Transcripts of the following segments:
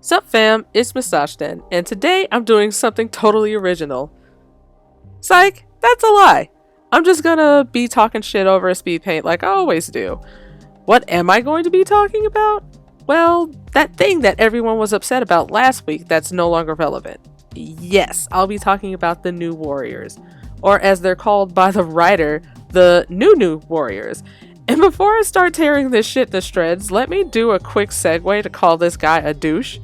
Sup fam, it's Musashden, and today I'm doing something totally original. Psych, that's a lie. I'm just gonna be talking shit over a speed paint like I always do. What am I going to be talking about? Well, that thing that everyone was upset about last week that's no longer relevant. Yes, I'll be talking about the New Warriors, or as they're called by the writer, the New Warriors. And before I start tearing this shit to shreds, let me do a quick segue to call this guy a douche.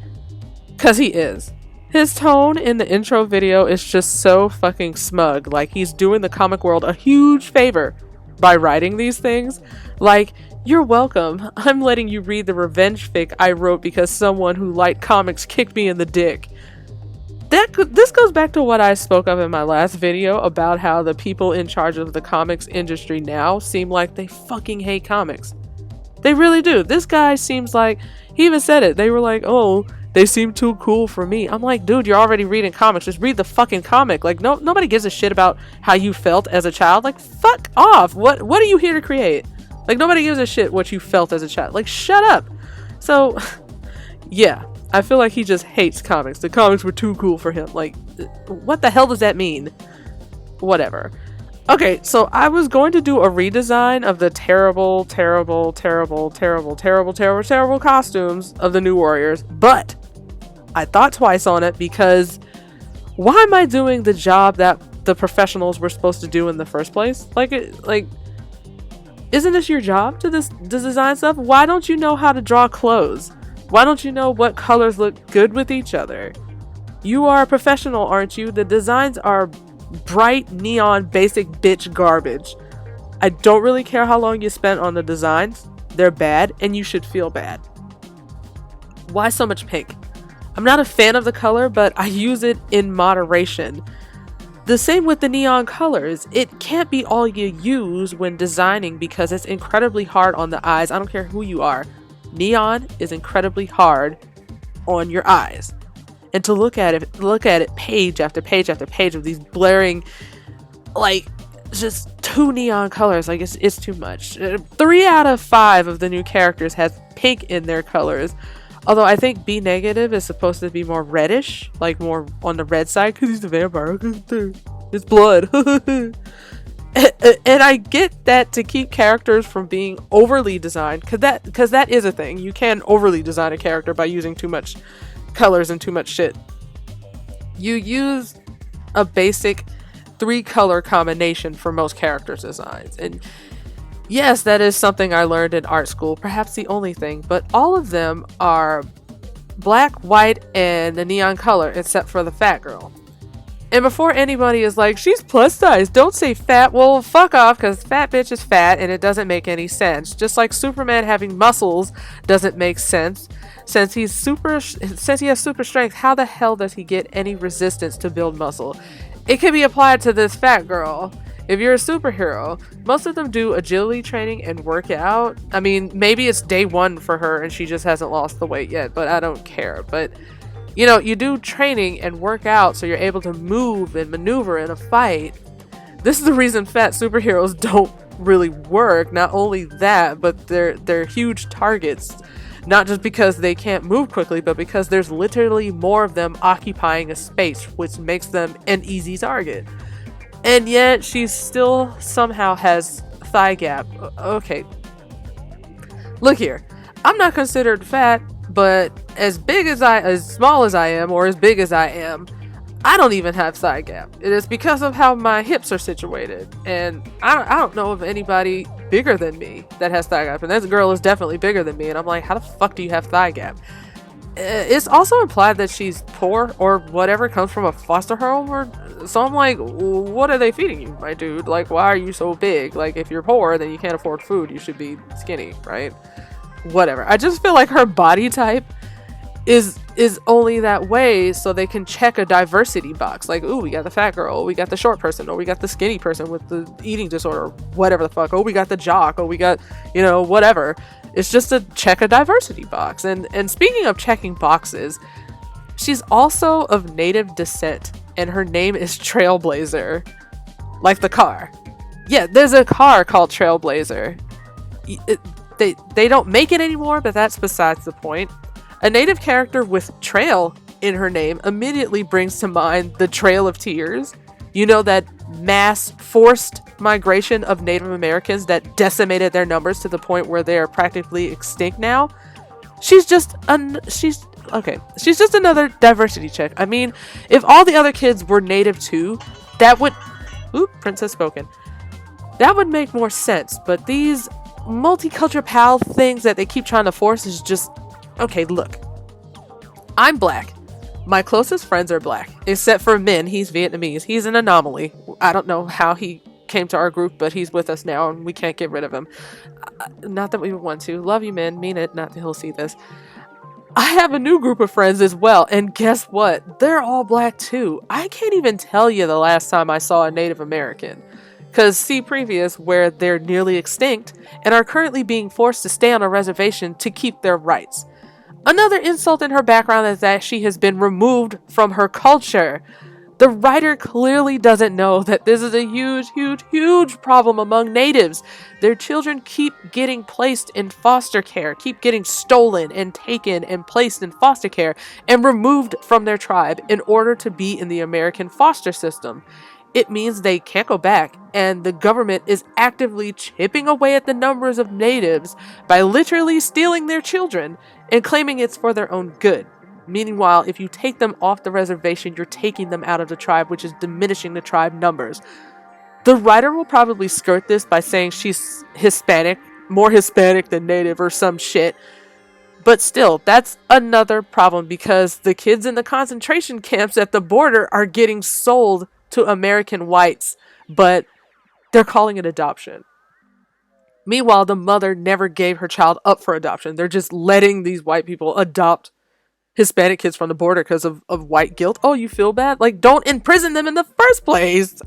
Cause he is. His tone in the intro video is just so fucking smug, like he's doing the comic world a huge favor by writing these things. Like, you're welcome, I'm letting you read the revenge fic I wrote because someone who liked comics kicked me in the dick. This goes back to what I spoke of in my last video about how the people in charge of the comics industry now seem like they fucking hate comics. They really do. This guy seems like, he even said it, they were like, oh, they seem too cool for me. I'm like, dude, you're already reading comics. Just read the fucking comic. Like, nobody gives a shit about how you felt as a child. Like, fuck off. What are you here to create? Like, nobody gives a shit what you felt as a child. Like, shut up. So, yeah, I feel like he just hates comics. The comics were too cool for him. Like, what the hell does that mean? Whatever. Okay, so I was going to do a redesign of the terrible costumes of the New Warriors, but I thought twice on it because why am I doing the job that the professionals were supposed to do in the first place? Like, isn't this your job to design stuff? Why don't you know how to draw clothes? Why don't you know what colors look good with each other? You are a professional, aren't you? The designs are bright, neon, basic bitch garbage. I don't really care how long you spent on the designs. They're bad, and you should feel bad. Why so much pink? I'm not a fan of the color, but I use it in moderation. The same with the neon colors. It can't be all you use when designing because it's incredibly hard on the eyes. I don't care who you are. Neon is incredibly hard on your eyes. And to look at it page after page after page of these blaring, like, just two neon colors, like, it's too much. 3 out of 5 of the new characters has pink in their colors. Although I think B negative is supposed to be more reddish, like more on the red side, because he's a vampire. It's blood. And I get that to keep characters from being overly designed, because that is a thing. You can overly design a character by using too much colors and too much shit. You use a basic 3-color combination for most characters' designs, and yes, that is something I learned in art school, perhaps the only thing, but all of them are black, white, and the neon color except for the fat girl. And before anybody is like, she's plus size, don't say fat, well, fuck off, because fat bitch is fat and it doesn't make any sense. Just like Superman having muscles doesn't make sense. Since he has super strength, how the hell does he get any resistance to build muscle? It can be applied to this fat girl. If you're a superhero, most of them do agility training and work out. I mean, maybe it's day 1 for her and she just hasn't lost the weight yet, but I don't care. But, you know, you do training and work out so you're able to move and maneuver in a fight. This is the reason fat superheroes don't really work. Not only that, but they're huge targets. Not just because they can't move quickly, but because there's literally more of them occupying a space, which makes them an easy target. And yet, she still somehow has thigh gap. Okay. Look here. I'm not considered fat, but as small as I am, or as big as I am, I don't even have thigh gap. It is because of how my hips are situated. And I don't know of anybody bigger than me that has thigh gap. And this girl is definitely bigger than me. And I'm like, how the fuck do you have thigh gap? It's also implied that she's poor or whatever, comes from a foster home, or so I'm like, what are they feeding you, my dude? Like, why are you so big? Like, if you're poor, then you can't afford food, you should be skinny, right? Whatever. I just feel like her body type is only that way so they can check a diversity box. Like, ooh, we got the fat girl, we got the short person, or we got the skinny person with the eating disorder, whatever the fuck. Oh, we got the jock, oh, we got, you know, whatever. It's just to check a diversity box. And speaking of checking boxes, she's also of native descent, and her name is Trailblazer. Like the car. Yeah, there's a car called Trailblazer. They don't make it anymore, but that's besides the point. A native character with trail in her name immediately brings to mind the Trail of Tears. You know, that mass forced migration of Native Americans that decimated their numbers to the point where they are practically extinct now. She's just another diversity check. I mean, if all the other kids were native too, that would princess spoken. That would make more sense, but these multicultural pal things that they keep trying to force is just okay, look. I'm black. My closest friends are black, except for Min. He's Vietnamese. He's an anomaly. I don't know how he came to our group, but he's with us now and we can't get rid of him. Not that we want to. Love you, Min. Mean it. Not that he'll see this. I have a new group of friends as well, and guess what? They're all black too. I can't even tell you the last time I saw a Native American. Because see previous, where they're nearly extinct and are currently being forced to stay on a reservation to keep their rights. Another insult in her background is that she has been removed from her culture. The writer clearly doesn't know that this is a huge problem among natives. Their children keep getting placed in foster care, keep getting stolen and taken and placed in foster care and removed from their tribe in order to be in the American foster system. It means they can't go back, and the government is actively chipping away at the numbers of natives by literally stealing their children and claiming it's for their own good. Meanwhile, if you take them off the reservation, you're taking them out of the tribe, which is diminishing the tribe numbers. The writer will probably skirt this by saying she's Hispanic, more Hispanic than native or some shit. But still, that's another problem because the kids in the concentration camps at the border are getting sold to American whites, but they're calling it adoption. Meanwhile, the mother never gave her child up for adoption. They're just letting these white people adopt Hispanic kids from the border because of white guilt. Oh, you feel bad? Like, don't imprison them in the first place.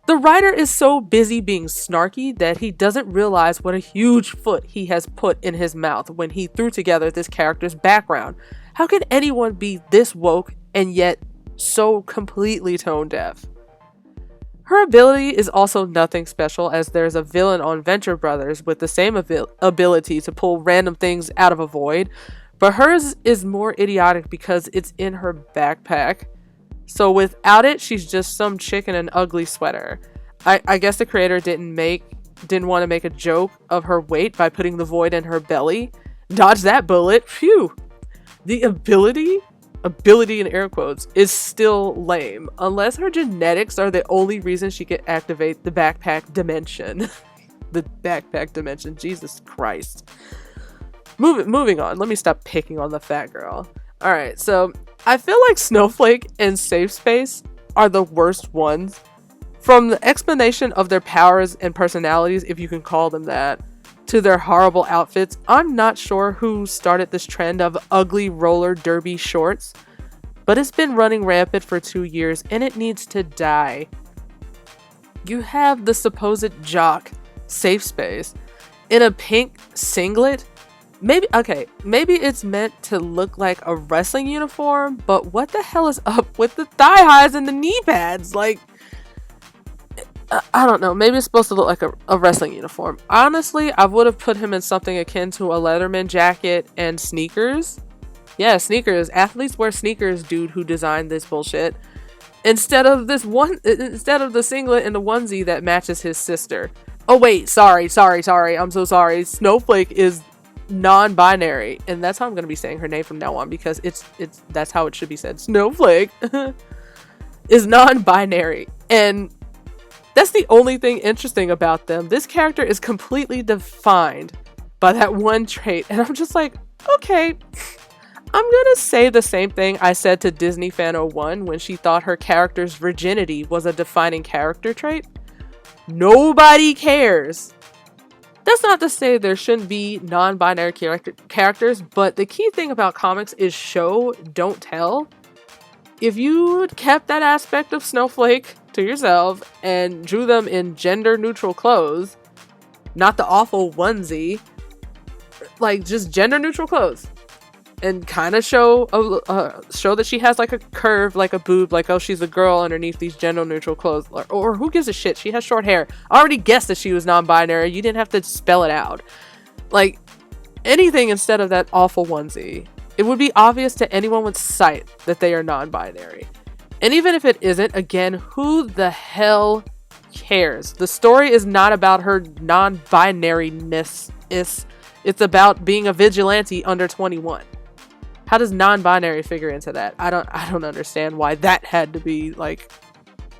The writer is so busy being snarky that he doesn't realize what a huge foot he has put in his mouth when he threw together this character's background. How can anyone be this woke and yet so completely tone deaf? Her ability is also nothing special, as there's a villain on Venture Brothers with the same ability to pull random things out of a void, but hers is more idiotic because it's in her backpack. So without it, she's just some chick in an ugly sweater. I guess the creator didn't want to make a joke of her weight by putting the void in her belly. Dodge that bullet. Phew. The ability in air quotes is still lame, unless her genetics are the only reason she can activate the backpack dimension. The backpack dimension, Jesus Christ. Moving on. Let me stop picking on the fat girl. Alright, so I feel like Snowflake and Safe Space are the worst ones. From the explanation of their powers and personalities, if you can call them that, to their horrible outfits, I'm not sure who started this trend of ugly roller derby shorts, but it's been running rampant for 2 years and it needs to die. You have the supposed jock, Safe Space, in a pink singlet. Maybe it's meant to look like a wrestling uniform, but what the hell is up with the thigh highs and the knee pads? Like, I don't know. Maybe it's supposed to look like a wrestling uniform. Honestly, I would have put him in something akin to a Leatherman jacket and sneakers. Yeah, sneakers. Athletes wear sneakers, dude who designed this bullshit. Instead of the singlet and the onesie that matches his sister. Oh wait, sorry. I'm so sorry. Snowflake is non-binary, and that's how I'm going to be saying her name from now on because that's how it should be said. Snowflake is non-binary, and that's the only thing interesting about them. This character is completely defined by that one trait, and I'm just like, okay, I'm gonna say the same thing I said to Disney Fan 01 when she thought her character's virginity was a defining character trait. Nobody cares. That's not to say there shouldn't be non-binary characters, but the key thing about comics is show, don't tell. If you kept that aspect of Snowflake to yourself and drew them in gender-neutral clothes, not the awful onesie, like just gender-neutral clothes, and kind of show that she has like a curve, like a boob, like, oh, she's a girl underneath these gender-neutral clothes, or who gives a shit, she has short hair. I already guessed that she was non-binary. You didn't have to spell it out. Like, anything instead of that awful onesie. It would be obvious to anyone with sight that they are non-binary. And even if it isn't, again, who the hell cares? The story is not about her non-binariness. It's about being a vigilante under 21. How does non-binary figure into that? I don't understand why that had to be like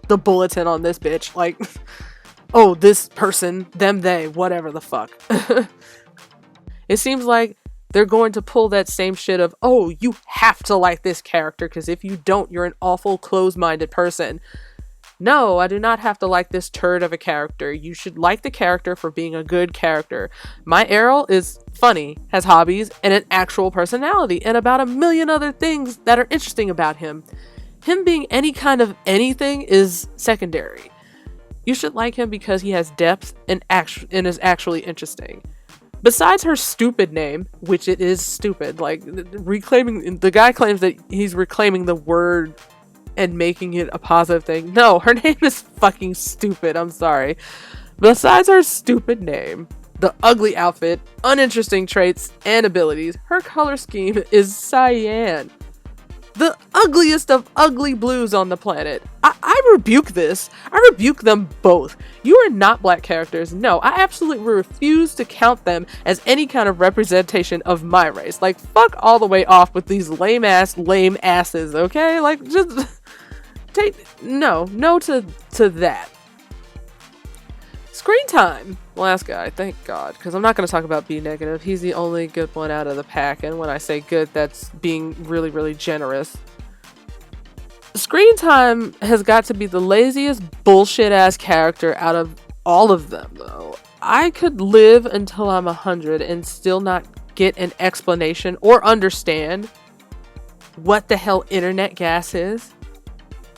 the bulletin on this bitch. Like, oh, this person, them, they, whatever the fuck. It seems like they're going to pull that same shit of, oh, you have to like this character because if you don't, you're an awful closed-minded person. No, I do not have to like this turd of a character. You should like the character for being a good character. My Errol is funny, has hobbies, and an actual personality, and about a million other things that are interesting about him. Him being any kind of anything is secondary. You should like him because he has depth and is actually interesting. Besides her stupid name, which it is stupid, like the guy claims that he's reclaiming the word and making it a positive thing. No, her name is fucking stupid. I'm sorry. Besides her stupid name, the ugly outfit, uninteresting traits, and abilities, her color scheme is cyan. The ugliest of ugly blues on the planet. I rebuke this. I rebuke them both. You are not black characters. No, I absolutely refuse to count them as any kind of representation of my race. Like, fuck all the way off with these lame asses, okay? Like, just no to that. Screen time. Last guy, thank God, because I'm not going to talk about B negative. He's the only good one out of the pack, and when I say good, that's being really, really generous. Screen time has got to be the laziest bullshit ass character out of all of them, though. I could live until I'm 100 and still not get an explanation or understand what the hell internet gas is.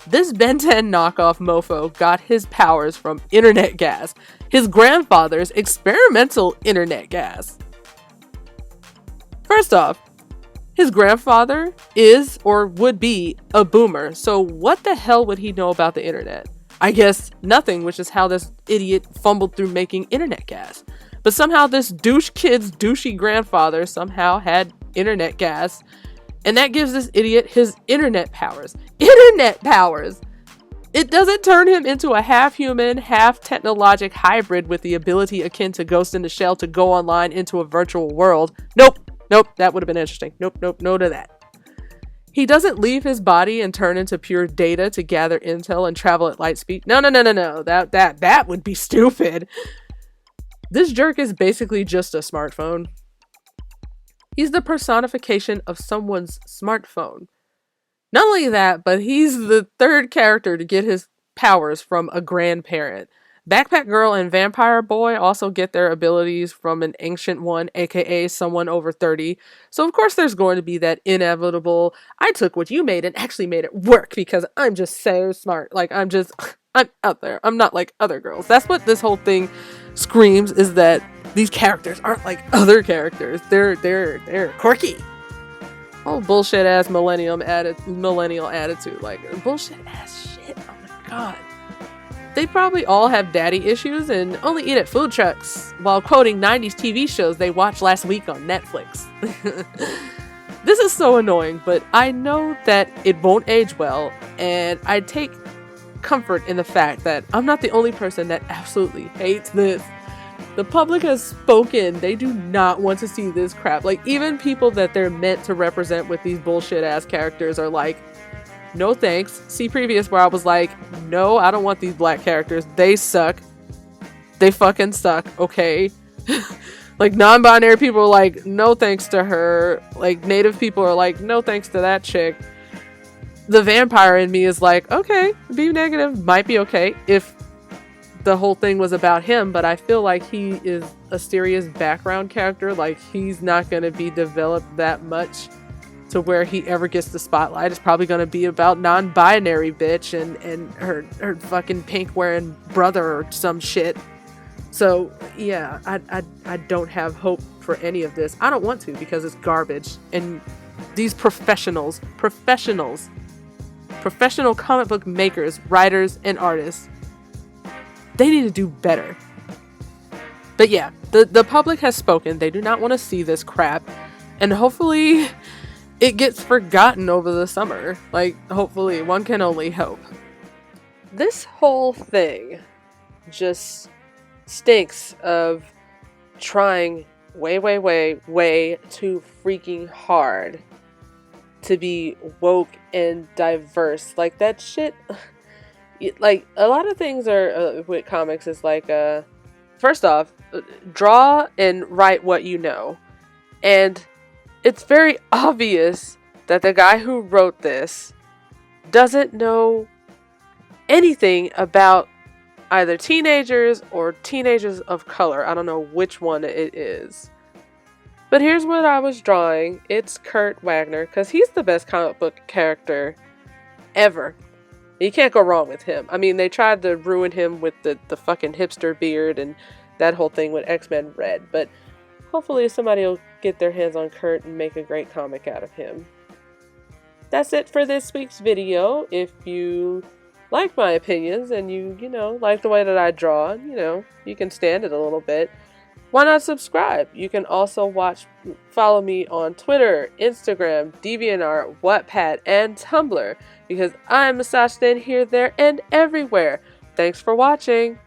This Ben 10 knockoff mofo got his powers from internet gas, his grandfather's experimental internet gas. First off, his grandfather is or would be a boomer, so what the hell would he know about the internet? I guess nothing, which is how this idiot fumbled through making internet gas. But somehow this douche kid's douchey grandfather somehow had internet gas, and that gives this idiot his internet powers. Internet powers! It doesn't turn him into a half-human, half-technologic hybrid with the ability akin to Ghost in the Shell to go online into a virtual world. Nope, that would have been interesting. Nope, no to that. He doesn't leave his body and turn into pure data to gather intel and travel at light speed. No. That would be stupid. This jerk is basically just a smartphone. He's the personification of someone's smartphone. Not only that, but he's the third character to get his powers from a grandparent. Backpack Girl and Vampire Boy also get their abilities from an ancient one, aka someone over 30. So of course there's going to be that inevitable, I took what you made and actually made it work because I'm just so smart. Like, I'm out there. I'm not like other girls. That's what this whole thing screams, is that these characters aren't like other characters. They're quirky. Oh, bullshit ass millennial attitude. Like, bullshit ass shit. Oh my god. They probably all have daddy issues and only eat at food trucks while quoting 90s TV shows they watched last week on Netflix. This is so annoying, but I know that it won't age well, and I take comfort in the fact that I'm not the only person that absolutely hates this. The public has spoken. They do not want to see this crap. Like, even people that they're meant to represent with these bullshit ass characters are like, no thanks. See previous where I was like, no, I don't want these black characters. They suck. They fucking suck, okay? Like, non-binary people are like, no thanks to her. Like, native people are like, no thanks to that chick. The vampire in me is like, okay, be negative, might be okay if the whole thing was about him, but I feel like he is a serious background character. Like, he's not going to be developed that much to where he ever gets the spotlight. It's probably going to be about non-binary bitch and her fucking pink wearing brother or some shit. So yeah, I don't have hope for any of this. I don't want to, because it's garbage. And these professional comic book makers, writers, and artists, they need to do better. But yeah, the public has spoken. They do not want to see this crap. And hopefully it gets forgotten over the summer. Like, hopefully, one can only hope. This whole thing just stinks of trying way too freaking hard to be woke and diverse. Like, that shit, like, a lot of things are with comics is like, first off, draw and write what you know. And it's very obvious that the guy who wrote this doesn't know anything about either teenagers or teenagers of color. I don't know which one it is. But here's what I was drawing. It's Kurt Wagner, because he's the best comic book character ever. You can't go wrong with him. I mean, they tried to ruin him with the fucking hipster beard and that whole thing with X-Men Red, but hopefully somebody will get their hands on Kurt and make a great comic out of him. That's it for this week's video. If you like my opinions and you like the way that I draw, you can stand it a little bit, why not subscribe? You can also follow me on Twitter, Instagram, DeviantArt, Wattpad, and Tumblr, because I'm Musashden here, there, and everywhere. Thanks for watching!